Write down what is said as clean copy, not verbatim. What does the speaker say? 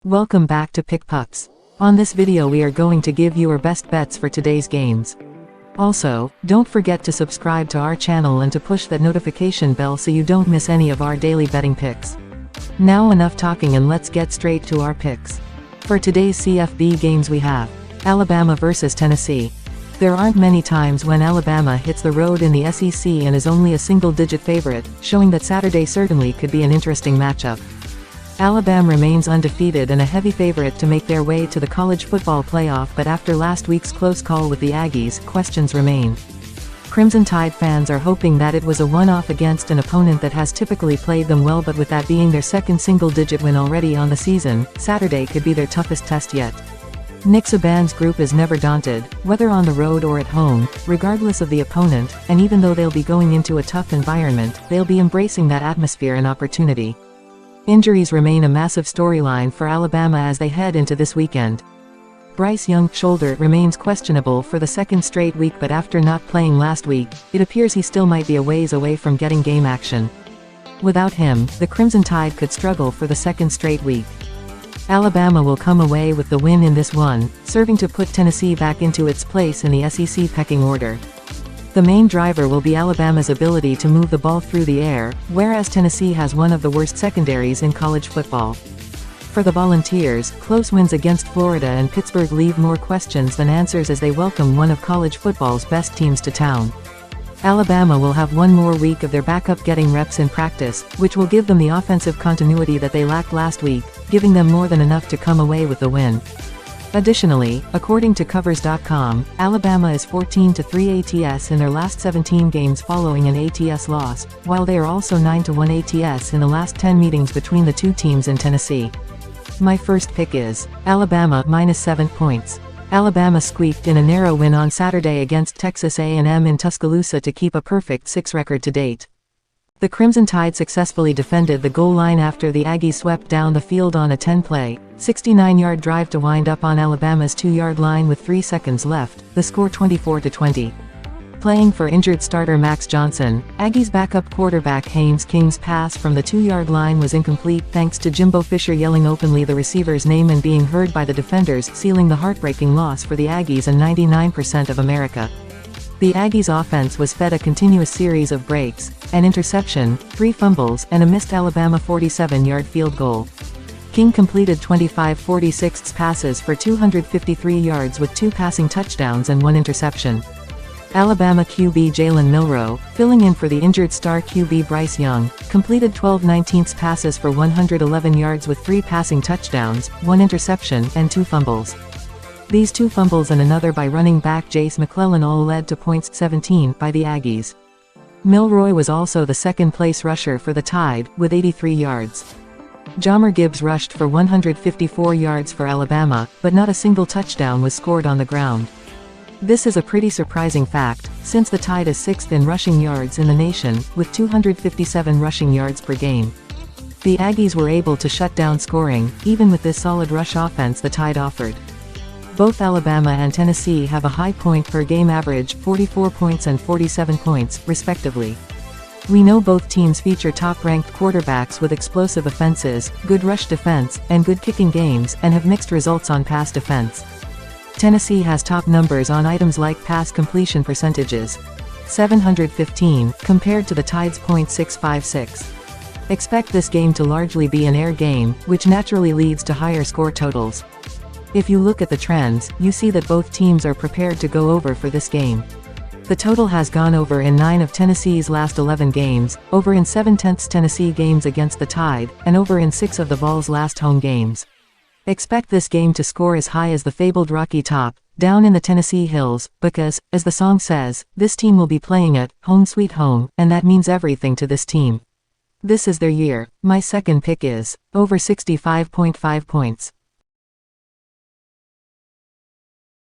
Welcome back to Pick Pucks. On this video we are going to give you our best bets for today's games. Also, don't forget to subscribe to our channel and to push that notification bell so you don't miss any of our daily betting picks. Now enough talking and let's get straight to our picks. For today's CFB games we have Alabama vs Tennessee. There aren't many times when Alabama hits the road in the SEC and is only a single-digit favorite, showing that Saturday certainly could be an interesting matchup. Alabama remains undefeated and a heavy favorite to make their way to the college football playoff, but after last week's close call with the Aggies, questions remain. Crimson Tide fans are hoping that it was a one-off against an opponent that has typically played them well, but with that being their second single-digit win already on the season, Saturday could be their toughest test yet. Nick Saban's group is never daunted, whether on the road or at home, regardless of the opponent, and even though they'll be going into a tough environment, they'll be embracing that atmosphere and opportunity. Injuries remain a massive storyline for Alabama as they head into this weekend. Bryce Young's shoulder remains questionable for the second straight week, but after not playing last week, it appears he still might be a ways away from getting game action. Without him, the Crimson Tide could struggle for the second straight week. Alabama will come away with the win in this one, serving to put Tennessee back into its place in the SEC pecking order. The main driver will be Alabama's ability to move the ball through the air, whereas Tennessee has one of the worst secondaries in college football. For the Volunteers, close wins against Florida and Pittsburgh leave more questions than answers as they welcome one of college football's best teams to town. Alabama will have one more week of their backup getting reps in practice, which will give them the offensive continuity that they lacked last week, giving them more than enough to come away with the win. Additionally, according to Covers.com, Alabama is 14-3 ATS in their last 17 games following an ATS loss, while they are also 9-1 ATS in the last 10 meetings between the two teams in Tennessee. My first pick is Alabama -7 points. Alabama squeaked in a narrow win on Saturday against Texas A&M in Tuscaloosa to keep a perfect 6 record to date. The Crimson Tide successfully defended the goal line after the Aggies swept down the field on a 10-play, 69-yard drive to wind up on Alabama's 2-yard line with 3 seconds left, the score 24-20. Playing for injured starter Max Johnson, Aggies backup quarterback Haynes King's pass from the 2-yard line was incomplete thanks to Jimbo Fisher yelling openly the receiver's name and being heard by the defenders, sealing the heartbreaking loss for the Aggies and 99% of America. The Aggies' offense was fed a continuous series of breaks, an interception, 3 fumbles, and a missed Alabama 47-yard field goal. King completed 25-46 passes for 253 yards with 2 passing touchdowns and 1 interception. Alabama QB Jalen Milroe, filling in for the injured star QB Bryce Young, completed 12-19 passes for 111 yards with 3 passing touchdowns, 1 interception, and 2 fumbles. These 2 fumbles and another by running back Jace McClellan all led to points 17 by the Aggies. Milroe was also the second-place rusher for the Tide, with 83 yards. Jahmyr Gibbs rushed for 154 yards for Alabama, but not a single touchdown was scored on the ground. This is a pretty surprising fact, since the Tide is 6th in rushing yards in the nation, with 257 rushing yards per game. The Aggies were able to shut down scoring, even with this solid rush offense the Tide offered. Both Alabama and Tennessee have a high point-per-game average, 44 points and 47 points, respectively. We know both teams feature top-ranked quarterbacks with explosive offenses, good rush defense, and good kicking games, and have mixed results on pass defense. Tennessee has top numbers on items like pass completion percentages, 715, compared to the Tide's .656. Expect this game to largely be an air game, which naturally leads to higher score totals. If you look at the trends, you see that both teams are prepared to go over for this game. The total has gone over in 9 of Tennessee's last 11 games, over in 7/10 Tennessee games against the Tide, and over in 6 of the Vols' last home games. Expect this game to score as high as the fabled Rocky Top, down in the Tennessee hills, because, as the song says, this team will be playing at home sweet home, and that means everything to this team. This is their year. My second pick is over 65.5 points.